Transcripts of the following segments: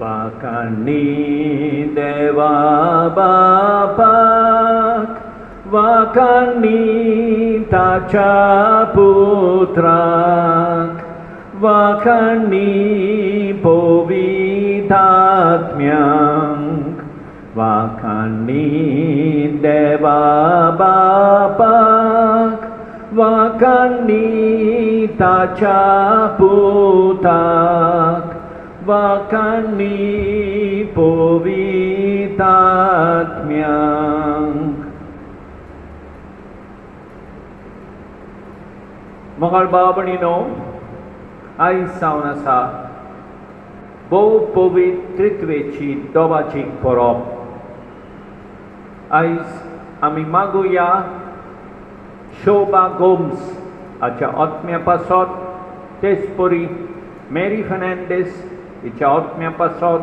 वाकांनी देवा बापाक, वाकांनी ताच्या पुत्राक, वाकांनी पवित्रात्म्यांक, वाकांनी देवा बापाक, वाकांनी ताच्या पुत्राक, वाकांनी पवित्रात्म्यांक. मंगळ बाबणीनो, आयज सावन आसा भोव पवित्रत्वेची दोबाची परब. आयज आमी मागुया शोभा गोम्स हाच्या आत्म्या पासत, तेच परी मेरी फर्नांडीस हिच्या आत्म्या पासत,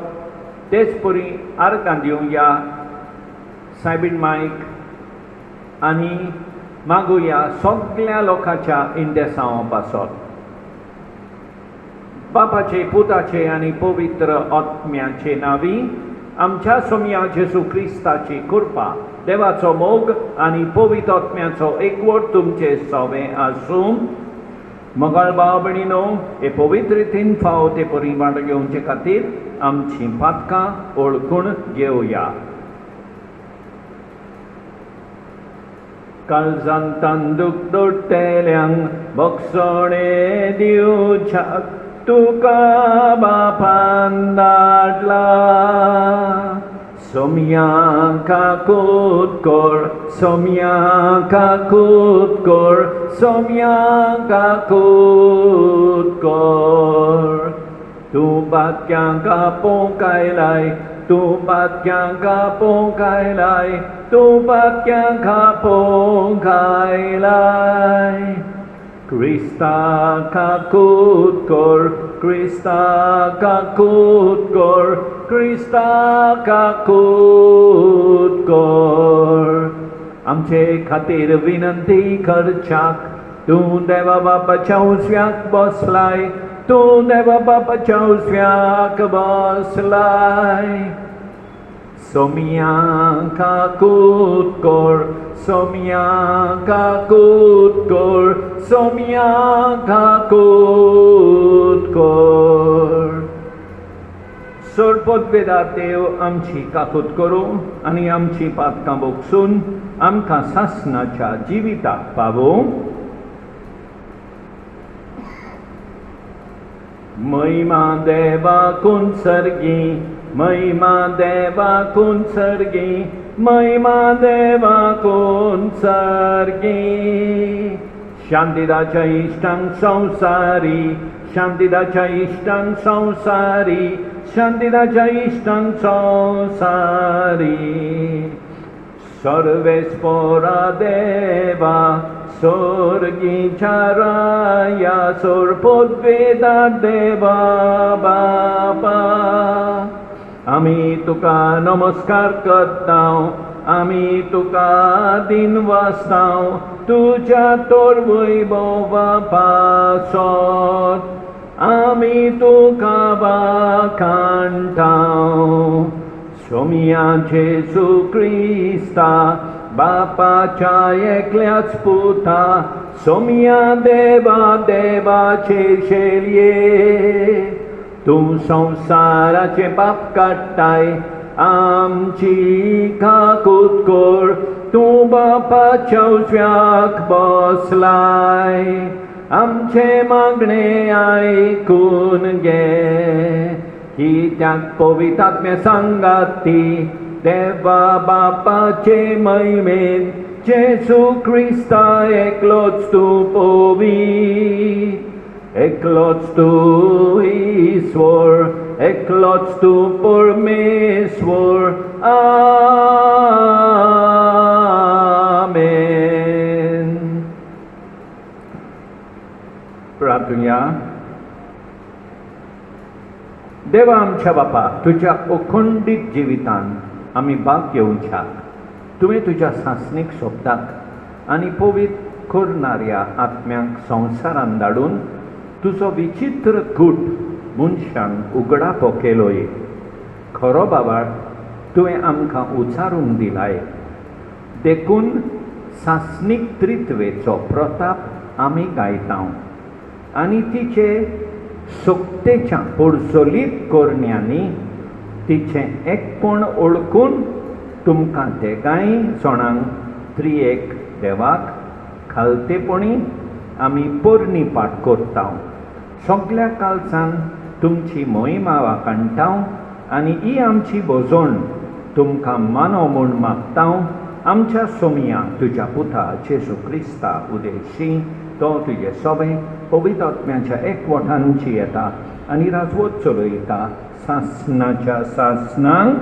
तेच परी आर्गां दिवया सायबीण मायक आनी मागुया सगळ्या लोकांच्या इंडेसांवा पासत. बापाचे, पुताचे आनी पवित्र आत्म्याचे नावी आमच्या सोम्या जेजू क्रिस्ताची कृपा, देवाचो मोग आनी पवित्र आत्म्याचो एकवट तुमचे सवे आसूं. मंगळ बाबणीनो, हे पवित्र रितीन फाव ते परिवार घेवचे खातीर आमची पातकां ओळखून घेवया. काळजांतान दूख दडटेल्यांक बक्षणे दिवच्याक तुका बापान धाडला. सोम्याक काकूत कर, सोम्याक काकूत कर, सोम्याक काकूत कर. तूं बातक्यांक आपोवंक आयलाय, तूं बातक्यांक आपोवंक आयलाय, तूं बातक्यांक आपोवंक आयलाय. क्रिस्ताक काकूत कर, क्रिस्ताक काकूत कर, क्रिस्ताक काकूत कर. आमचे खातीर विनंती करच्याक तूं देवा बापाच्या उजव्याक बसलाय, तूं देवा बापाच्या उजव्याक बसलाय. सोम्याक काकूत कर, सोम्याक काकूत कर, सोम्याक काकूत कर. सोडपदवेदार देव आमची काकूत करूं आनी आमची पातकां बोगसून आमकां सासणाच्या जिविताक पावूं. महिमा देवाकून सर्गी, महिमा देवाकून सर्गी, महिमा देवाकून सर्गी. शांतीदाच्या इष्टांक संसारी, शांतीदाच्या इष्टांक संसारी, शांतीदाच्या इष्टांक संसारी. सर्वेस्परा देवा स्वर्गीच्या राया, सोडपदवेदार देवा बापा. आमी तुका नमस्कार करतां, आमी तुका दिन वाजतां, तुज्या तोर वैभवा पासत आमी तुका वाखाणटां. सोम्या जेजू क्रिस्ता, बापाच्या एकल्याच पुता, सोम्या देवा देवाचे शेलये. तूं संसाराचे पाप काडटाय, आमची काकूत कर. तूं बापाच्या उजव्याक बसलाय, आमचे मागणे आयकून घे. कित्याक पवित्र आत्म्या सांगाती देवा बापाचे महिमेन जेजू क्रिस्ता एकलोच तूं पवित्र, एकलोच तूं ईश्वर, एकलोच तूं परमेश्वर. आमेन. प्रार्थना. देवा आमच्या बापा, तुझ्या अखंडित जिवितान आमी भाग घेवच्याक तुवें तुज्या सासणीक सोबताक आनी पवित्र करणाऱ्या आत्म्यांक संवसारान धाडून तुजो विचित्र कूट मनशांक उगडापो केलोय. खरो बाबाळ तुवें आमकां उचारूंक दिलाय, देखून सासणीक त्रित्वेचो प्रताप आमी गायतां आनी तिचे सुक्तेच्या पुडसुलीत कोरण्यांनी तिचें एकपण ओळखून तुमकां देगाय जाणांक त्रिएक देवाक खालतेपणी आमी पोरणी पाठ करता। सगळ्या काळजान तुमची मोहिमा वाकाणटा आनी ही आमची भोजोण तुमकां मानो म्हूण मागता। आमच्या सोमिया तुज्या पुता जेजू क्रिस्ता उदेशी तो तुजे सोबे पवित्र आत्म्याच्या एकवटांची येता आनी राजवट चलयता सासणाच्या सासणांक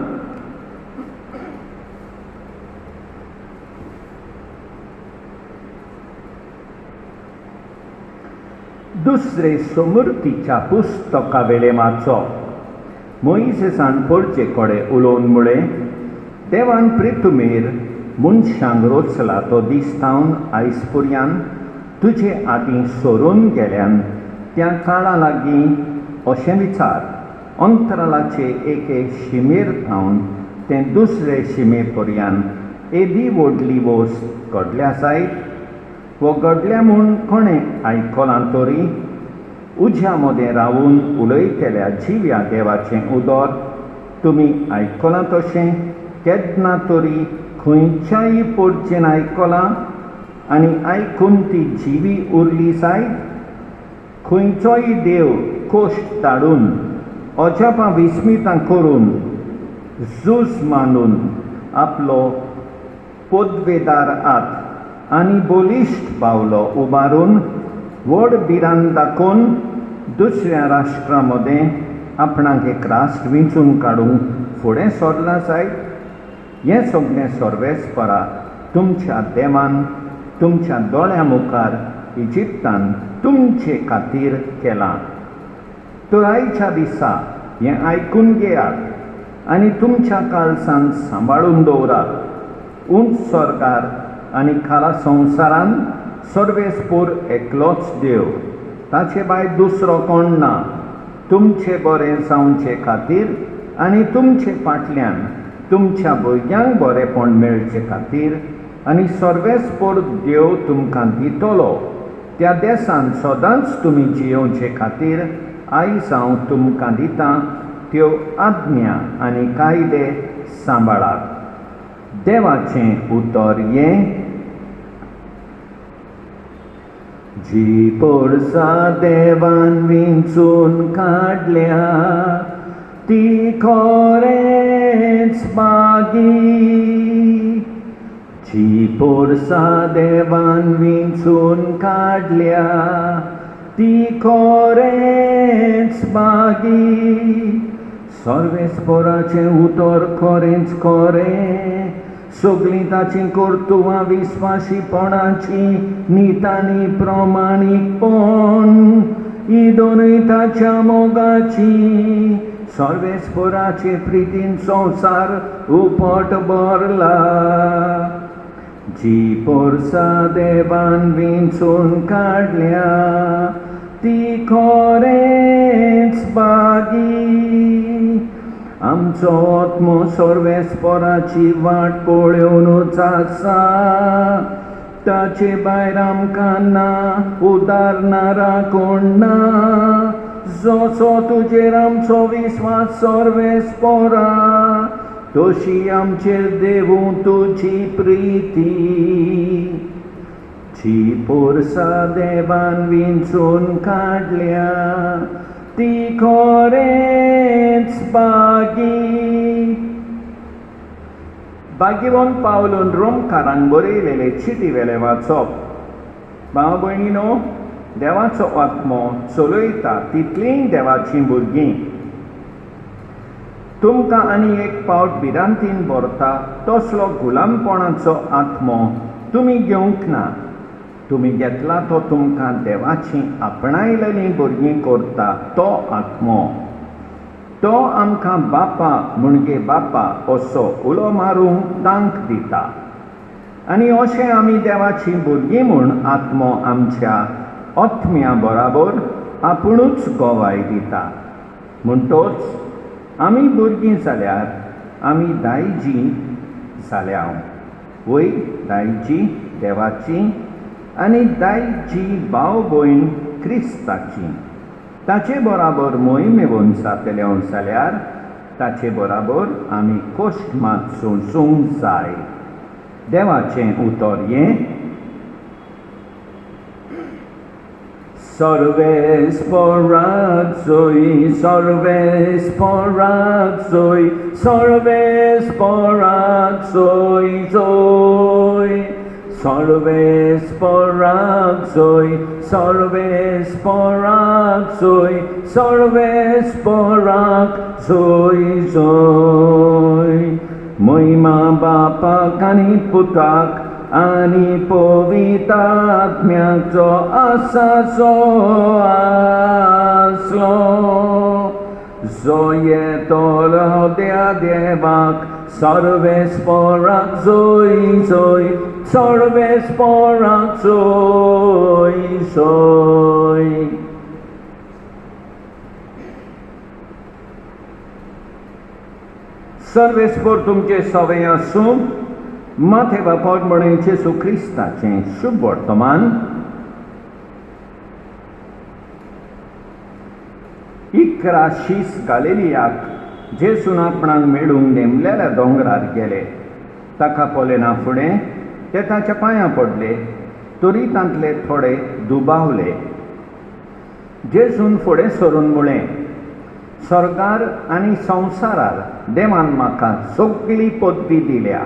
दुसरे समृद्धीच्या पुस्तका वेले माचो मोइसेसान पोरचे कडे उलोवन मुळे देवान प्रितुमेर मनशांक रोचला तो दिसतावन आयज पर्यान तुजे आदीं सोरून गेल्यान त्या काळा लागीं अशें विचार अंतरालाचे एके शिमेर थावन ते दुसरे शिमे पर्यान एदी व्हडली वस्त घडल्या जायत वो घडल्या म्हूण कोणें आयकलां तरी उज्या मदें रावून उलयतल्या जिव्या देवाचें उदर तुमी आयकलां तशें केन्ना तरी खंयच्याय पोरचेन आयकलां आनी आयकून ती जिवी उरली जायत। खंयचोय देव कोश्ट धाडून अजापां विस्मितां करून झूज मांडून आपलो पोदवेदार हात आनी बोलिश्ट बावलो उबारून व्हड भिरांत दाखोवन दुसऱ्या राष्ट्रां मदें आपणाक एक राष्ट्र विंचून काडूंक फुडें सरला जायत। हें सगळें सर्वेस्परा तुमच्या देवान तुमच्या दोळ्या मुखार इजिप्तान तुमचे खातीर केलां। तर आयच्या दिसा हें आयकून घेयात आनी तुमच्या काळजान सांबाळून दवरात। उंच स्वर्गार आनी खाला संवसारान सर्वेस्पूर एकलोच देव, ताचे भायर दुसरो कोण ना। तुमचे बरें जावचे खातीर आनी तुमचे फाटल्यान तुमच्या भुरग्यांक बरेंपण मेळचे खातीर आनी सर्वेस्पूर देव तुमकां दितलो त्या देसान सदांच तुमी जियोवचे खातीर आयज हांव तुमकां दितां त्यो आज्ञा आनी कायदे सांबाळात। देवाचें उतर हें, जी पोरसां देवान विंचून काडल्या ती खरेंच बागी। जी पोरसां देवान विंचून काडल्या ती खरेंच बागी। सर्वेस्पराचें उतर खरेंच खरें, सगळीं ताची कर्तुवां विस्वाशीपणाची नितांनी प्रमाणीकपण ही दोनूय ताच्या मोगाची। सर्वेस्पराचे प्रितीन संवसार उपट भरला। जी पोरसां देवान विंचून काडल्या ती खरेंच बागी। आमचो आत्मो सर्वेस्पराची वाट पळोवनूच आसा, ताचे भायर आमकां ना उदारणारा कोण ना। जसो तुजेर आमचो विस्वास सर्वेस्परा, तशी आमचेर देवूं तुजी प्रिती। जी पोरसां देवान विंचून काडल्या ती खरेंच बागी। भाग्यवान पावलून रोमकारांक बरयलेले चिटी वेले वाचप। भाव भयणीनो, देवाचो आत्मो चलयता तितलीं देवाचीं भुरगीं। तुमकां आनी एक पावट भिरांतीन भरता तसलो गुलामपणाचो आत्मो तुमी घेवंक ना। तुमी घेतला तो तुमकां देवाची आपणायलेलीं भुरगीं करता तो आत्मो। तो आमकां बापा म्हणजे बापा असो उलो मारूंक दांक दिता आनी अशें आमी देवाची भुरगीं म्हूण आत्मो आमच्या आत्म्या बराबर आपुणूच गोवाय दिता। म्हणटच आमी भुरगीं जाल्यार आमी दायजी जाल्या वय दायजी देवाची आनी दायजी भाव भयण क्रिस्ताची ताचे बराबर मोहिमे वंशातले जाल्यार ताचे बराबर आमी कोश्ट मात सोंसूंक जाय. देवाचें उतर हें सर्वेस पराजय सर्वेस पराजय सर्वेस पराजय जय सर्वेस पराजय सर्वेस पराजय सर्वेस पराजय जय. महिमा बापाक आनी पुताक आनी पवित्र आत्म्याचो आसाचो आसलो जो येतलो त्या देवाक सर्वेस पराक जय जय सर्वेस पराक जय जय. सर्वेस्पर तुमचे सवय आसूं. माथे बापाक म्हणून जेसू क्रिस्ताचें शुभ वर्तमान इकराशीस गालिलियाक जेसून आपणाक मेळूंक नेमलेल्या दोंगरार गेले. ताका पळयना फुडें ते ताच्या पांयां पडले. तरी तांतले थोडे दुबावले. जेसून फुडें सरून म्हळें, स्वर्गार आनी संवसारार देवान म्हाका सगळी पदवी दिल्या.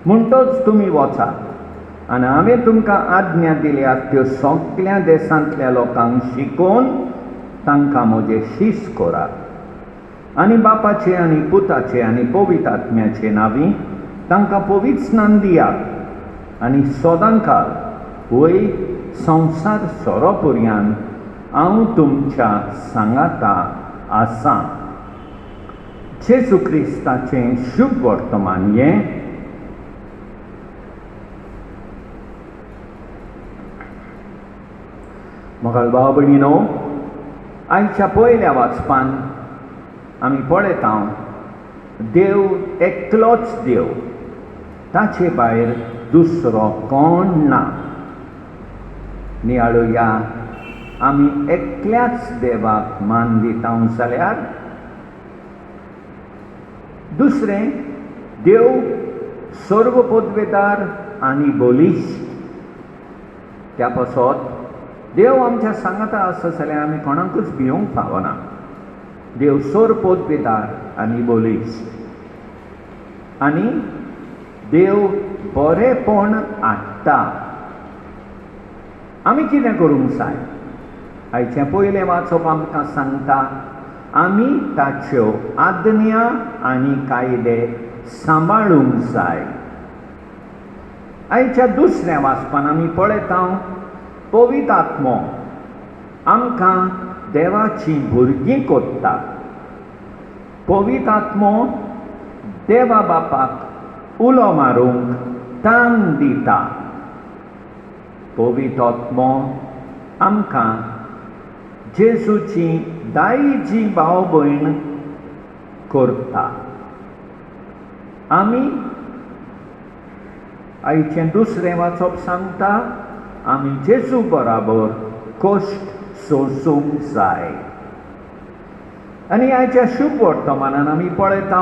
म्हणटच तुमी वचात आनी हांवें तुमकां आज्ञा दिल्या त्यो सगळ्या देशांतल्या लोकांक शिकोवन तांकां म्हजें शिश्य करात आनी बापाचे आनी पुताचे आनी पवित्र आत्म्याचे नांवी तांकां पवित्र स्नान दियात आनी सदांकाळ वय संवसार सोरो पर्यंत हांव तुमच्या सांगाता आसां. जेसू क्रिस्ताचें शुभ वर्तमान हें मोगाळ भाव भयणीनो, आयच्या पयल्या वाचपान आमी पळयता देव एकलोच देव, ताचे भायर दुसरो कोण ना. नियाळो या आमी एकल्याच देवाक मान दिता जाल्यार दुसरें देव सर्व पदवेदार आनी बलिश्ट. त्या पासत देव आमच्या सांगाता आसा जाल्यार आमी कोणाकूच भिवंक फावना. देव सोर पदवेदार आनी बलिश्ट आनी देव बरेपण हाडटा. आमी कितें करूंक जाय? आयचें पयलें वाचप आमकां सांगता आमी ताच्यो आज्ञा आनी कायदे सांबाळूंक जाय. आयच्या दुसऱ्या वाचपान आमी पळयता पवित्र आत्मो आमकां देवाची भुरगीं कोत्ता. पवित्र आत्मो देवा बापाक उलो मारूंक तांक दिता. पवित्र आत्मो आमकां जेजूची दायजी भाव भयण करता. आमी आयचें दुसरें वाचप सांगता आमी जेजू बराबर कश्ट सोंसूंक जाय. आनी आयच्या शुभ वर्तमानान आमी पळयता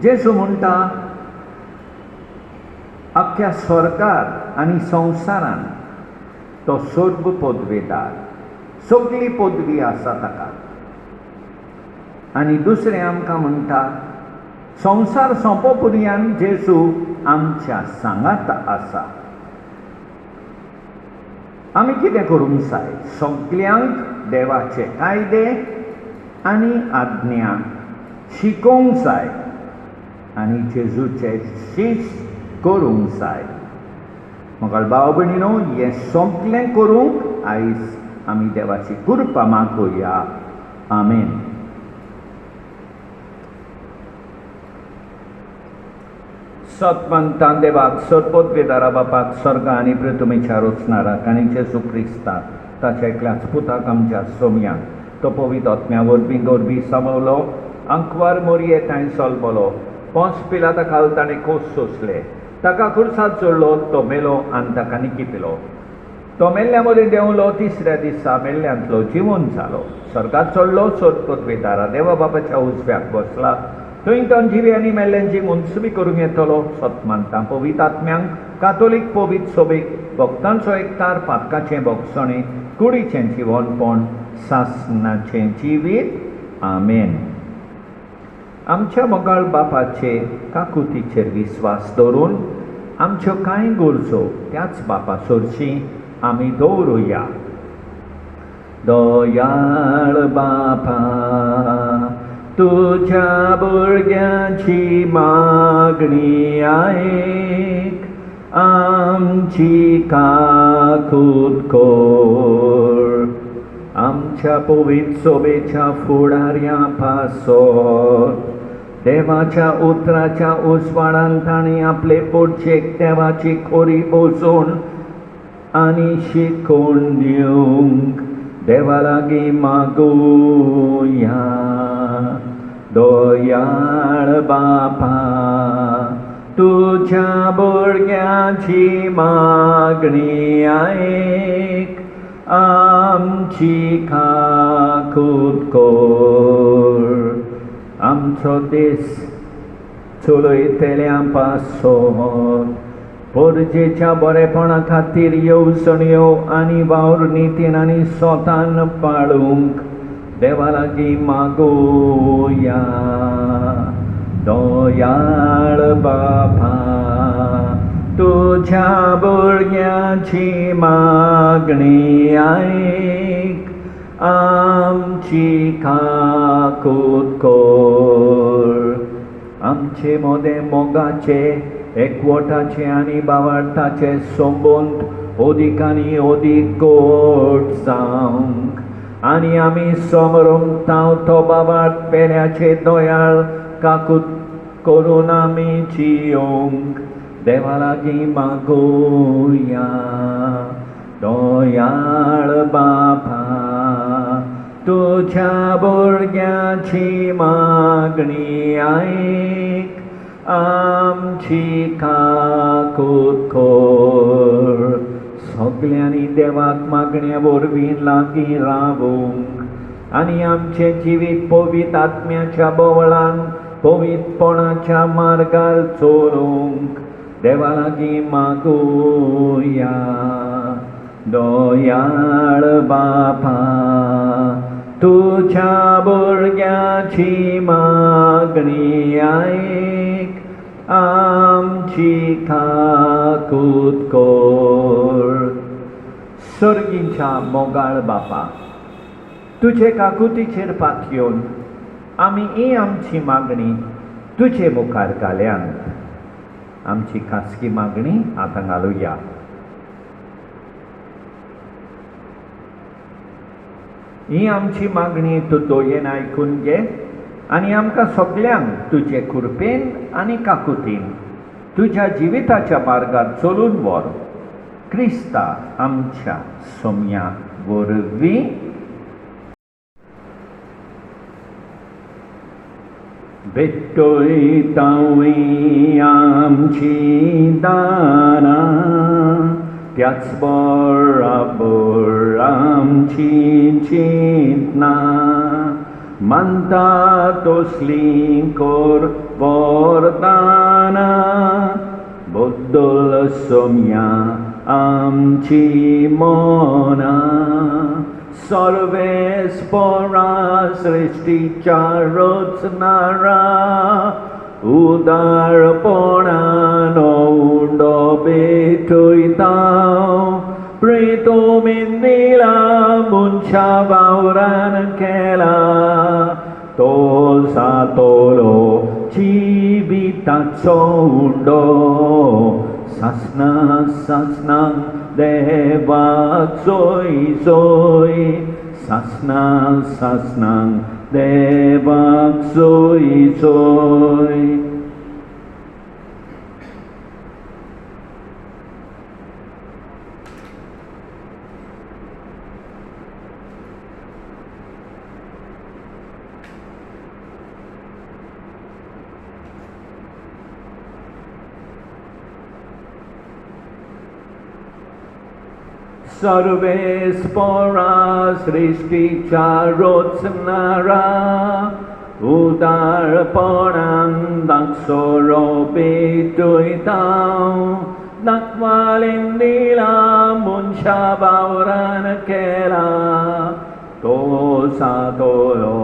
जेजू म्हणटा अख्ख्या स्वर्गार आनी संवसारान तो सर्व पदवेदार, सगळी पदवी आसा ताका. आनी दुसरें आमकां म्हणटा संवसार सोंपो पर्यंत जेजू आमच्या सांगात आसा. आमी कितें करूंक जाय? सगळ्यांक देवाचे कायदे आनी आज्ञा शिकोवंक जाय आनी जेजूचे शिश्य करूंक जाय. मोगाळ भाव भयणीनो, हें सगळें करूंक आयज आमी देवाची कृपा मागुया. आमेन. सतमंतान देवाक सतपदवेदारा बापाक स्वर्ग आनी पृथ्वीच्या रचणाराक आनी जेजू क्रिस्ताक ताच्या एकल्याच पुताक आमच्या सोमयाक तो पवित आत्म्या वरवीं गरबी सामावलो अंकवार मोरये ताणें सोलमलो पोंस पिलाता खाल ताणें खोस सोंसले ताका खुर्साद जोडलो तो मेलो आनी ताका निकिपिलो तो मेल्ल्या मदीं देंवलो तिसऱ्या दिसा मेल्ल्यांतलो जिवंत जालो स्वर्गात चडलो सोद पृथ्वी दारा देवा बापाच्या उजव्याक बसला थंय तो जिवी आनी मेल्ल्यांची मुनसुबी करूंक येतलो सत मानता पवित आत्म्यांक कातोलीक पवित सोबीक भक्तांचो एकतार पातकाचें भोगसणें कुडीचें जिवनपण सासणाचें जिवीत आमेन. आमच्या मोगाळ बापाचे काकुतीचेर विस्वास दवरून आमच्यो कांय गरजो त्याच बापा सोरची आमी दवरुया. दयाळ बापा तुझ्या भुरग्याची मागणी आयक आमची काकूत कोर आमच्या पवित सोबेच्या फुडाऱ्या पासोर देवाच्या उतराच्या उजवाडान ताणी आपले पोटचेक देवाची खोरी बसून आनी शिकोवन दिवंक देवा लागीं मागुया. दयाळ बापा तुझ्या भुरग्याची मागणी आयक आमची काकूत कोर आमचो देश चलयतल्या पासोर पोरजेच्या बरेपणा खातीर येवजण्यो आनी वावर नितीन आनी स्वतान पाळूंक देवा लागीं मागुया. दयाळ बापा तुझ्या भुरग्याची मागणी आयक आमची काकूत कोर आमचे मोदे मोगाचे एकवटाचे आनी बावार्थाचे संबंद ओदीक आनी ओदीक गोड जावंक आनी आमी समरमतांव तो बाबार्थ पेल्याचे दयाळ काकूत करून आमी जियोंक देवा लागीं मागुया. दयाळ बापा तुझ्या भुरग्याची मागणी आयक आमची काकूत कोर सगल्यांनी देवाक मागण्या वरवीं लागीं रावूंक आनी आमचें जिवीत पवित आत्म्याच्या बोवळान पवितपणाच्या मार्गार चोरूंक देवा लागीं मागुया. दयाळ बापा तुझ्या भुरग्याची मागणी आयक आमची काकूत कोर. सर्गीच्या मोगाळ बापा तुजे काकुतीचेर पातयेवन आमी ही आमची मागणी तुजे मुखार घाल्यांत. आमची खासगी मागणी आतां घालुया. ही आमची मागणी तूं दोयेन आयकून घे आनी आमकां सगल्यांक तुजे कृपेन आनी काकुतीन तुज्या जिविताच्या मार्गार चलून व्हर. क्रिस्ता आमच्या सोम्या वरवीं भेटयतावय आमची दारां त्याच बराबर आमची चिंतना मानता तसली कोर वरदाना बद्दल सोम्या आमची मना सर्वेस्परा सृष्टीच्या रचनारा उदारपणान उंडो भेटयता प्रेतोमीन दिला मुनशा वावरान केला तो सातोलो जिविताचो उंडो सासना सासना देवाक जोय जोय सासना सासना देवाक जोय जोय. सर्वेस्परा सृष्टीच्या रोचणारा उदारपणान दाखसोरो पेटयतां दाखवालेन दिला मनशा वावरान केला तो सातोलो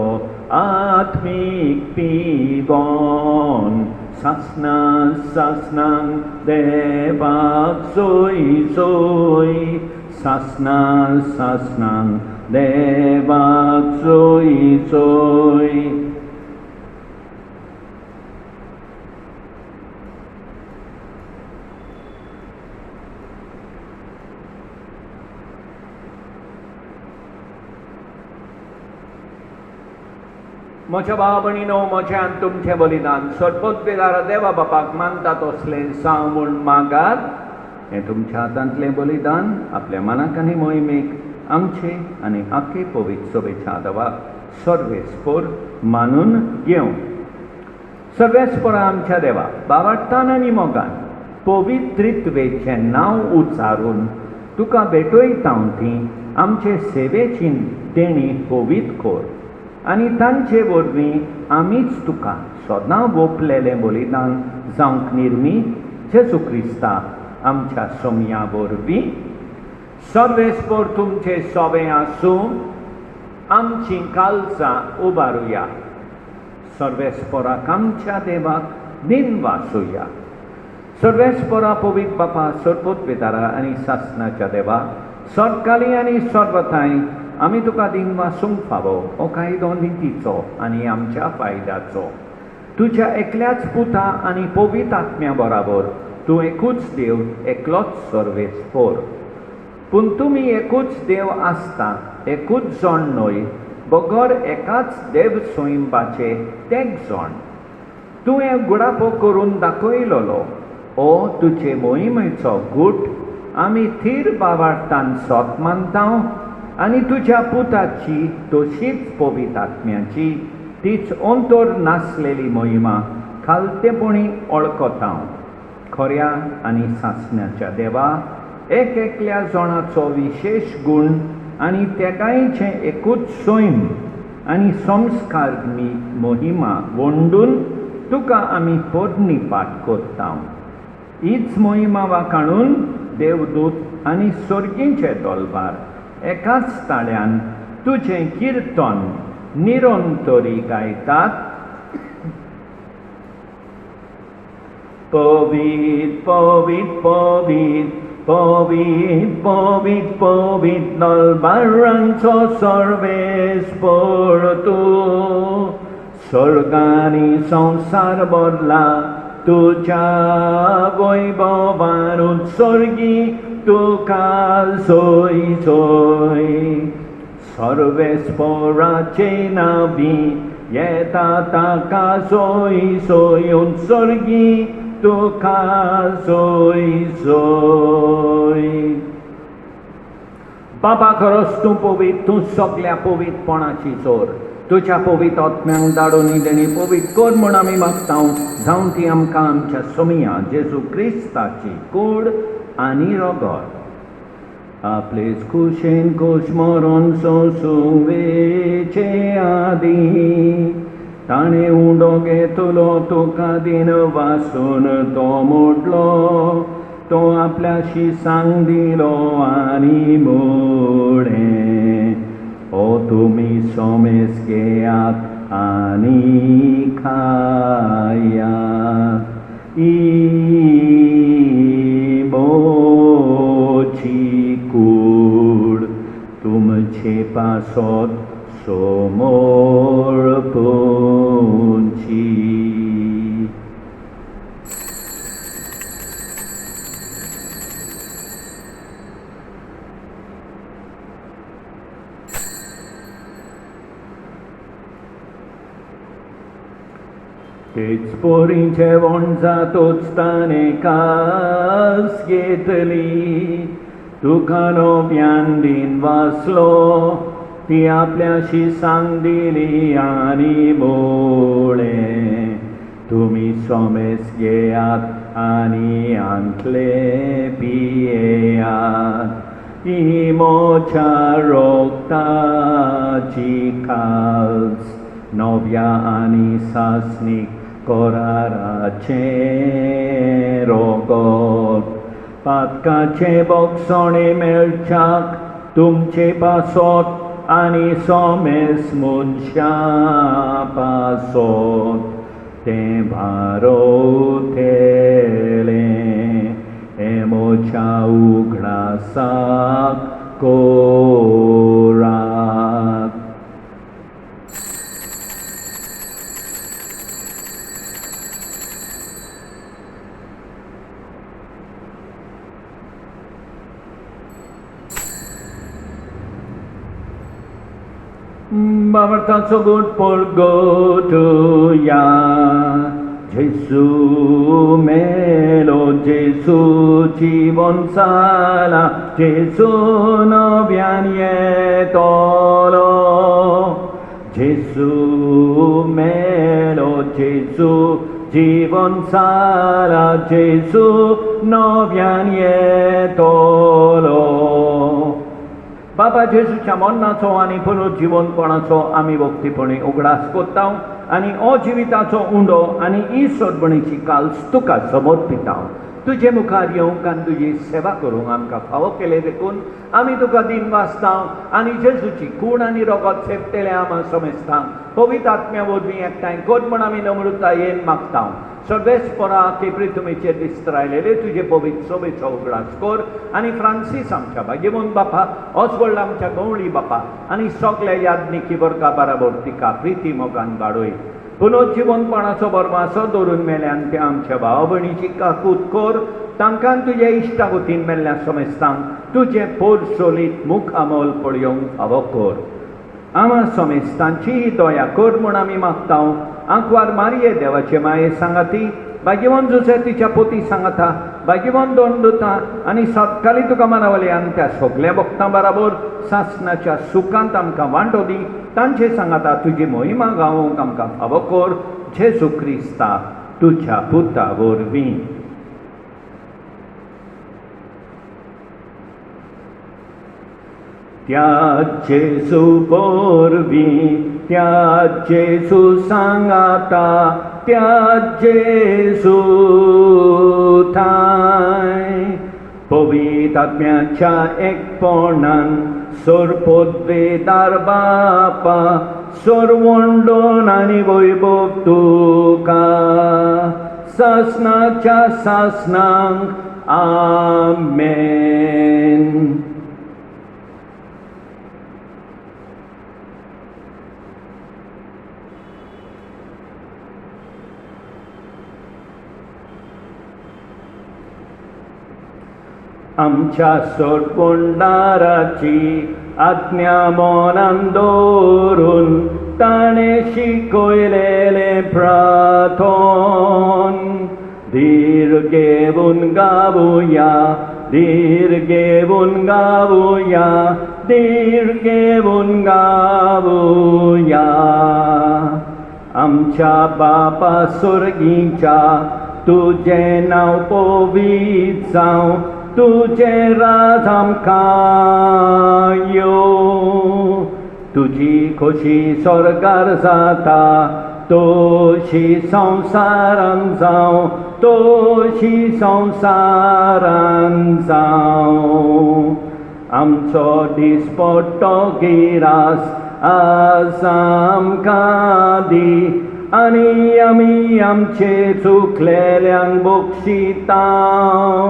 आत्मीक पिबोन सासनां देवाक सोय सोय सासनां देवाक सोय सोय म्हज्या भाव भयणीनो म्हज्यान तुमचें बलिदान सर्पोत्पेदार देवा बापाक मानता तसलें साव म्हूण मागात हें तुमच्या हातांतलें बलिदान आपल्या मनाक आनी मोहिमेक आमचे आनी आख्खे पवित्र सभेच्या देवाक सर्वेस्पर मानून घेवं. सर्वेस्परा आमच्या देवा बावार्थान आनी मोगान पवित्रित्वेचें नांव उच्चारून तुका भेटयतां ती आमचे सेवेची देणी पवित्र कर आनी तांचे वरवीं आमीच तुका सदां ओपलेलें बलिदान जावंक निर्मी जेजू क्रिस्ता आमच्या सोमया वरवीं सर्वेस्पर तुमचे सोबे आसूं आमचीं काळजां उबारुया. सर्वेस्पराक आमच्या देवाक दिन वासुया. सर्वेस्परा पवित्र बापा सर्पोत्पेदारा आनी सासनाच्या देवा सर्वकाली आनी सर्वथांय आमी तुका दिन वासूंक फावो हो कायदो नितीचो आनी आमच्या फायद्याचो तुज्या एकल्याच पुता आनी पवित्र आत्म्या बराबर तूं एकूच देव एकलोच सर्वेस्पर पूण तुमी एकूच देव आसता एकूच जण न्हय बगर एकाच देव सोयंबाचे तेग जण तूं हें गुडापो करून दाखयलोलो हो तुजे मोहिमेचो गूट आमी थीर बावार्थान सोत मानता आनी तुज्या पुताची तशीच पवित्र आत्म्याची तीच अंतोर नासलेली मोहिमा खालतेपणी वळखता. खऱ्या आनी सासण्याच्या देवा एक एकल्या जणाचो विशेष गुण आनी तेगायचें एकूच सोयम आनी संस्कार मोहिमा वंडून तुका आमी पोरणी पाठ करता. हीच मोहिमा वाखाणून देवदूत आनी सर्गींचे दोलबार एकाच ताळ्यान तुजें किर्तन निरंतरी गायतात. पवित्र पवित्र पवित्र पवित्र पवित्र पवित्र दोलबारांचो सर्वेस्पर तूं स्वर्गानी संसार भरला तुज्या वैभवान उत्सर्गी तुका सोय सोय. सर्वेस्पराचे नावी येता ताका सोय सोय उत्सर्गी तुका सोय सोय. बाबा खरोच तूं पवित्र तूं सगळ्या पवित्रपणाची चोर तुज्या पवित्र आत्म्यांक धाडून ही देणी पवित्र कर म्हूण आमी मागता जावं ती आमकां आमच्या सोमया जेजू क्रिस्ताची कूड आनी रगत आपलेच कुशेन कुश मरण सोंसुवेचे आदी ताणें उंडो घेतलो तुका दिन वासून तो मोडलो तो आपल्याशी सांग दिलो आनी मोडे ओ तुमी सोमेस घेयात आनी खायात. मोची कूड तुमचे पासत समोर पोंची. तेच पोरींचे वणजा तोच ताणे कास घेतली तुका नव्यान दिन वाचलो ती आपल्याशी सांग दिली आनी बोळे तुमी सोमेस घेयात आनी आंतले पियेयात. Imocha roktaci kals, novia ani sasnik korarace rogot. Patkaचे boksone melchak, तुमचे पासोत आणि सोमेस मुनशा पासोत ते भारवतेले एमोच्या उगडासाक कोरात. Babartazo good por gotuya, Jesu melo, Jesu জীবন সালা, Jesu novia nietolo, Jesu melo, Jesu জীবন সালা, Jesu novia nietolo. बाबा जेसूच्या मरणाचो आनी पुनरुज्जीवनपणाचो आमी भक्तीपणे उगडास कोत्ताव आनी अजिविताचो उंडो आनी ईश्वरपणेची काल्स तुका समर्पिताव. तुजे मुखार येवंक आनी तुजी सेवा करूंक आमकां फावो केले देखून आमी तुका दिन वाचताव आनी जेजूची खूण आनी रगत सेपतेले आमी समजतां. पवित्र आत्म्या वरवीं एकठांय कर म्हण आमी नम्रतायेन मागताव. सर्वेस्परा ते पृथ्वीचेर दिसत राहिलेले तुझे पवित्र सोबेचो उगडास कर आनी फ्रांसीस आमच्या भाग्यवन बापा, ऑस्वल्ड आमच्या गवळी बापा आनी सगल्या याज्ञिकी वर्गा बराबर तिका प्रिती मोगान वाडय. पुनरुज्जीवनपणाचो बरमासो दवरून मेल्यान ते आमच्या भाव भयणीची काकूत कर. तांकां तुजे इश्टागतीन मेल्ल्या समजतां तुजे पोरसोलीत मुख आमोल पळयोवंक फावो कर. आमा समेस्तांची ही दया कर म्हूण आमी मागताव. आंकवार मारये देवाचे माये सांगाती, भाग्यवान जुसे तिच्या पोती सांगाता, भाग्यवान दोंडुता आनी सतकाळी तुका मानवले आनी त्या सगल्या भक्तां बराबर सासणाच्या सुखांत आमकां वांटो दी. तांचे सांगाता तुजी मोहिमा गावोवंक आमकां फावो कर. जेजू क्रिस्ता तुज्या पुता वरवीं. त्या जेजू वरवीं, त्या जेजू सांगाता, त्या जेजू थाय पवित्र आत्म्याच्या एकपणान सोरपोद्वेदार बापा सोरवंडोन आनी वैभव तुका सासणाच्या सासणांक आमेन. आमच्या सोडपोंडाराची आज्ञा मोनान दवरून ताणे शिकयलेले प्रार्थोन धीर घेवन गावुया, धीर घेवन गावुया, धीर घेवन गावुया. आमच्या बापा सुर्गीच्या तुझे नांव पवित्र जावं, तुझे राज आमकां येवं. तुजी खोशी स्वर्गार जाता तशी संवसारान जावं, तशी संवसारान जावं. आमचो दिसपट्टो गिरास आज आमकां दी आनी आमी आमचे चुकलेल्यांक बक्षितांव.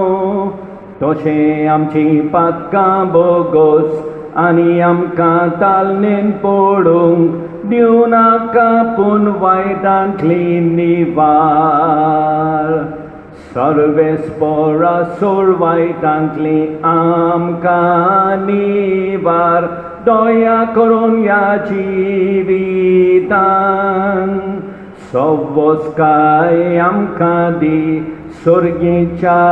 तशें आमची पातकां बोगोस आनी आमकां तालनेन पडूंक दिवं नाका, पूण वायटांतली निवार. सर्वेस्परा सोड वायटांतली आमकां निवार. दया करून ह्या जिवितान सवस्काय आमकां दी. स्वर्गीच्या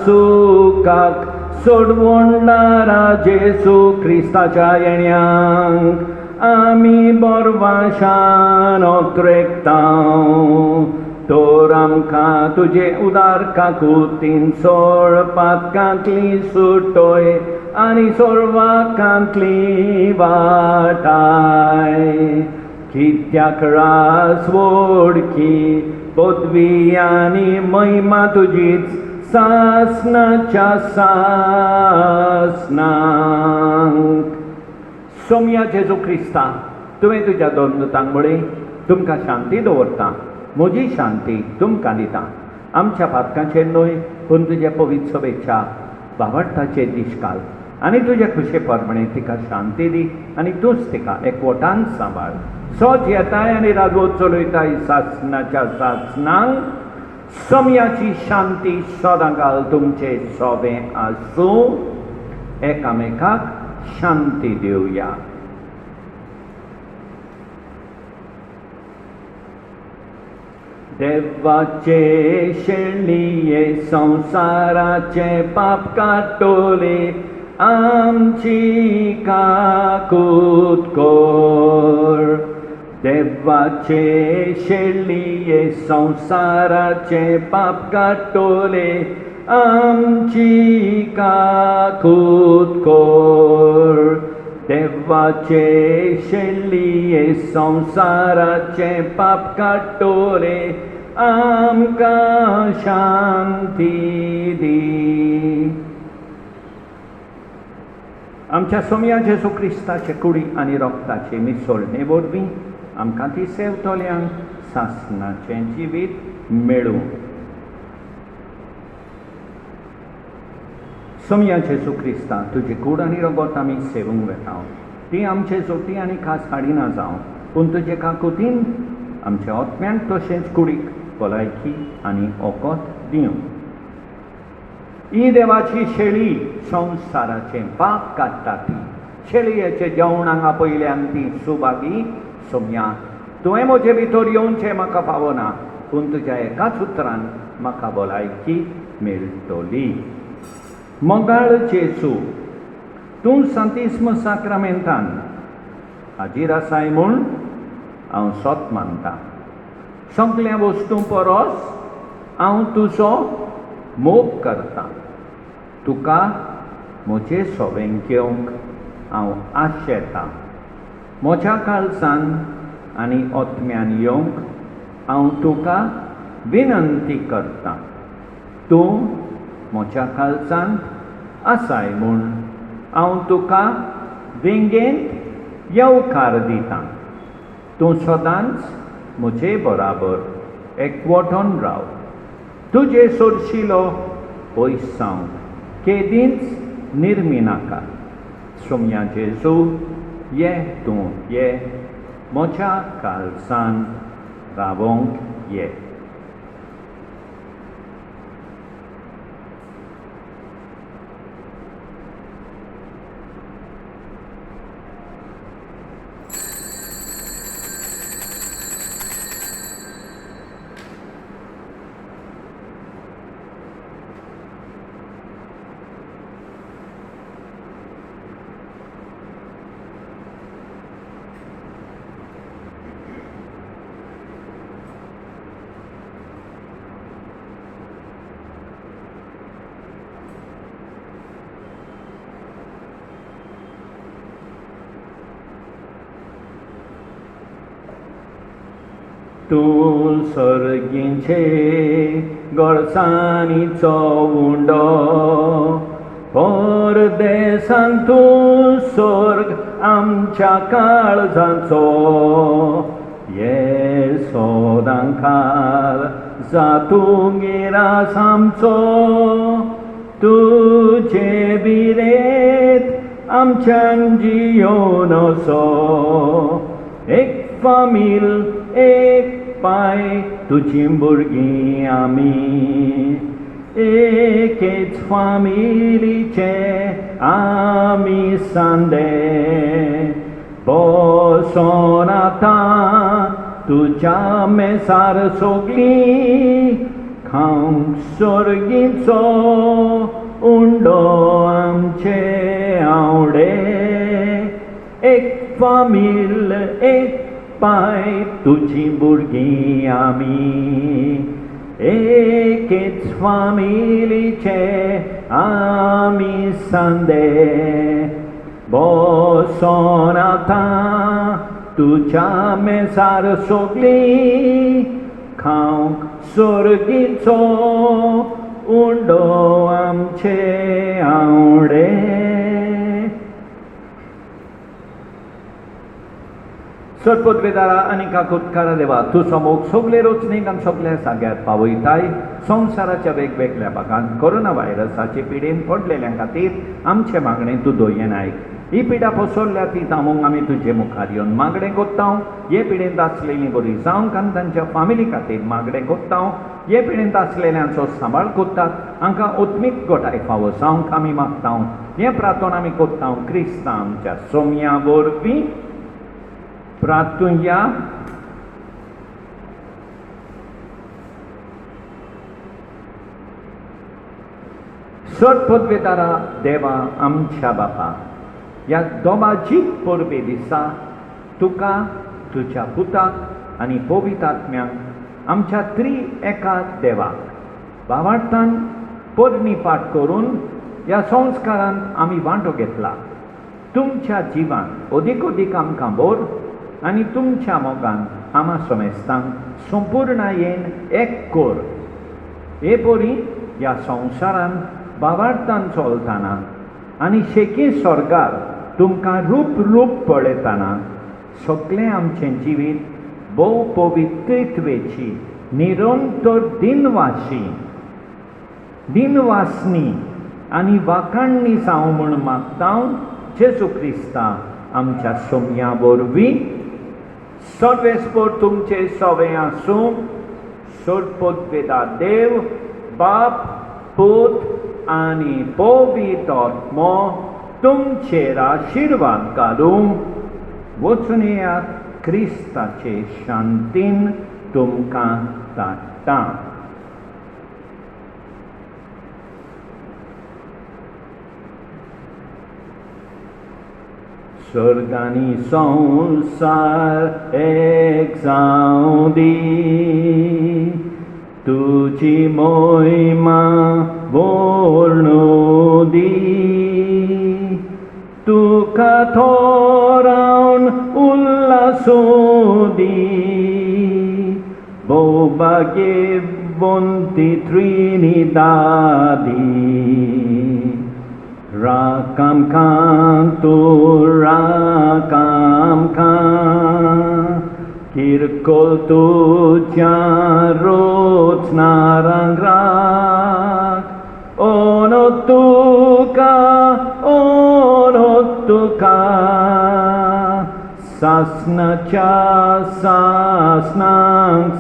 सुखाक सोडवणारा जेजू क्रिस्ताच्या येण्याक आमी बोरवाशान ओत्रेकताव. तोर आमकां तुजे उदार काकुतीन सोड पातकांतली सुटोय आनी सोर्वाकांतली वाटाय कित्याक रास वोडकी पदवी आनी महिमा तुजीच सासनाच्या सासनांक सोम्या जेजू क्रिस्ता तुवें तुज्या दोन दुतांक म्हळें तुमकां शांती दवरता म्हजी शांती तुमकां दिता आमच्या पातकांचेर न्हय पूण तुजे पवित्र सभेच्या वावडटाचेर दिश्काल आनी तुजे खुशे प्रमाणे तिका शांती दी आनी तूंच तिका एकवटान सांबाळ सोज येताय आनी राजवट चलयताय सासनाच्या सासनांक सोम्याची शांती सदांकाल तुमचे सोबे आसूं एकामेकाक शांती दिवया देवाचे शेळिये संसाराचे पाप काटोले आमची काकूत कोर देवाचे शेळिये संसाराचे पाप काटोले आमची काकूत कोर देवाचे शेळिये संसाराचे पाप काटोले आमकां शांती दी आमच्या सोम्या जेजू क्रिस्ताचे कुडी आनी रोगताचे मिसळणे वरवीं आमकां ती सेवतल्यांक सासणाचें जिवीत मेळूं सोम्या जेजू क्रिस्ता तुजी कूड आनी रगत आमी सेवूंक वेता ती आमचे जोटी आनी खास हाडिना जावं पूण तुजे काकुतीन आमच्या आत्म्यांक तशेंच कुडीक भलायकी आनी ओकोत दिवं ही देवाची शेळी संवसाराचें पाप काडटा ती शेळयेचे जेवणाक आपयल्यांक ती सुभागी सोम्या तुवें म्हजे भितर येवचें म्हाका फावना पूण तुज्या एकाच उतरान म्हाका भलायकी मेळटली मोगाळ जेजू तूं सांतिस्म साक्रामेंतान हाजीर आसाय म्हूण हांव सोत मानतां सगळ्या वस्तू परस हांव तुजो मोग करतां तुका म्हजे सोबेन घेवंक हांव आशेतां म्हज्या काळजान आनी ओत्म्यान येवंक हांव तुका विनंती करतां तूं म्हज्या काळजांत आसाय म्हूण हांव तुका विंगेंत येवकार दितां तूं सदांच म्हजे बराबर एकवटून राव तुजे सोरशिलो पयसांव केदींच निर्मी नाका सोम्या जेजू ये तूं ये म्हज्या काळजांत रावोंक ये तूं सर्गींचे गोरसांनीचो उंडो परदेसांत तूं स्वर्ग आमच्या काळजाचो ये सोदांकाल जातूं गिरास आमचो तुजे बिरेत आमच्यान जियोन असो एक फामील एक पाय तुजी भुरगीं आमी एकेच फामिलीचे आमी सांदे बसोन आतां तुज्या मेसार सोगलीं खावंक सर्गीचो उंडो आमचे आवडे एक फामील एक पाय तुजी भुरगीं आमी एकेच फामिलीचे आमी सांदे बसोन आतां तुज्या मेजार सोगली खावंक सुर्गीचो उंडो आमचे आवडे. सत्पदवेदारा आनी काकुतकारा देवा तूं समोग सगले रोचणीक आनी सगल्या जाग्यार पावयताय. संवसाराच्या वेगवेगळ्या भागांत कोरोना व्हायरसाचे पिडेन पडलेल्या खातीर आमचे मागणें तूं दोयेन आयक. ही पिडा पसरल्या ती थांबोवंक आमी तुजे मुखार येवन मागणें कोत्ता. हे पिडेंत आसलेलीं बरी जावंक आनी तांच्या फामिली खातीर मागणें कोत्ता. हे पिडेंत आसलेल्यांचो सांबाळ कोत्तात. हांकां ओत्मीक गोठाय फावो जावंक आमी मागता. हें प्रार्थना आमी कोत्ता क्रिस्ता आमच्या सोम्या वरवीं. प्रार्थुया. सत्पदवेदारा देवा आमच्या बापा, ह्या दोमाजीक परबे दिसा तुका तुज्या पुताक आनी पवित्र आत्म्यांक आमच्या एका देवाक भावार्थान पोरणी पाठ करून ह्या संस्कारांत आमी वांटो घेतला. तुमच्या जिवान अदीक आमकां बोर आनी तुमच्या मोगान आमा समेस्तांक संपूर्णयेन एक कोर. हे पोरी ह्या संवसारांत भावार्थान चलतना आनी शेकी स्वर्गार तुमकां रूप पळयतना सगळें आमचें जिवीत भोव पवित्रत्वेची निरंतर दिनवासनी आनी वाखाणणी जावं म्हूण मागता. जेजू क्रिस्ता आमच्या सोम्या वरवीं. सर्वेस्पर तुमचे सवे आसूं. सत्पदवेदा देव बाप पूत आनी पवित्र आत्मो तुमचेर आशिर्वाद घालूं. वचून येयात क्रिस्ताचे शांतीन तुमकां धाडटा. स्वर्गानी संसार एक जावं दी. तुजी मोहिमा वर्णू दी. तुका थोरावन उल्लासू दी. भोवभाग्यवंती त्रिनिदादी राख आमकां तूं राख आमकां. किरकोळ तुज्या रोचनारांक राख. ओनो तुका सासनाच्या सासनांक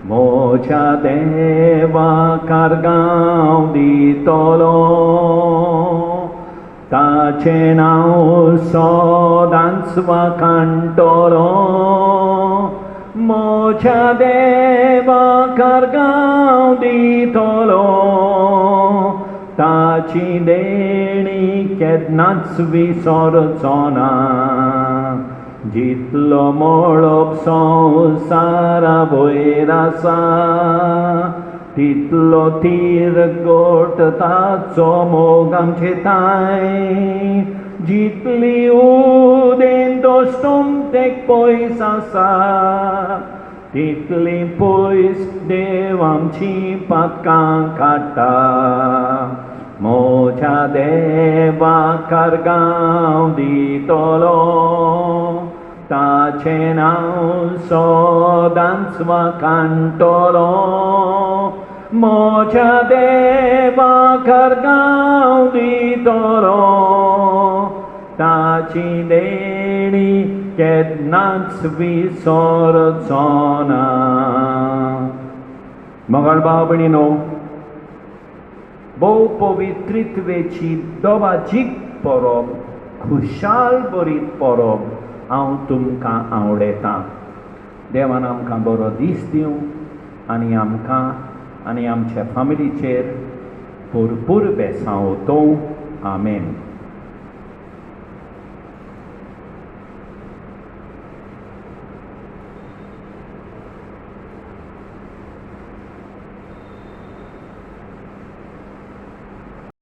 मोच्या देवा कारगांव दितलो. ताचें नांव सदांच वाखाणटलो. मोच्या देवा कारगांव दितलो. ताची देणी केन्नाच विसरचो ना. जितलो मोळप संवसारा वयर आसा तितलो तिरगोट ताचो मोग आमचे ताय. जितली उदेन दोस्तोमतेक पयस आसा तितली पयस देव आमची पातकां काडटा. मोच्या देवा कारगांव दितलो. ताचें नांव सदांच वाखाणटलो. मोच्या देवा कारगांव दितलो. ताची देणी केन्नाच विसरचो ना. मोगाळ भाव भयणीनो, भोव पवित्रत्वेची दोबाजीक परब, खुशाल बरी परब हांव तुमकां आवडयतां. देवान आमकां बरो दीस दिवं आनी आमकां आनी आमच्या फामिलीचेर भरपूर बेसांव दवं. आमेन.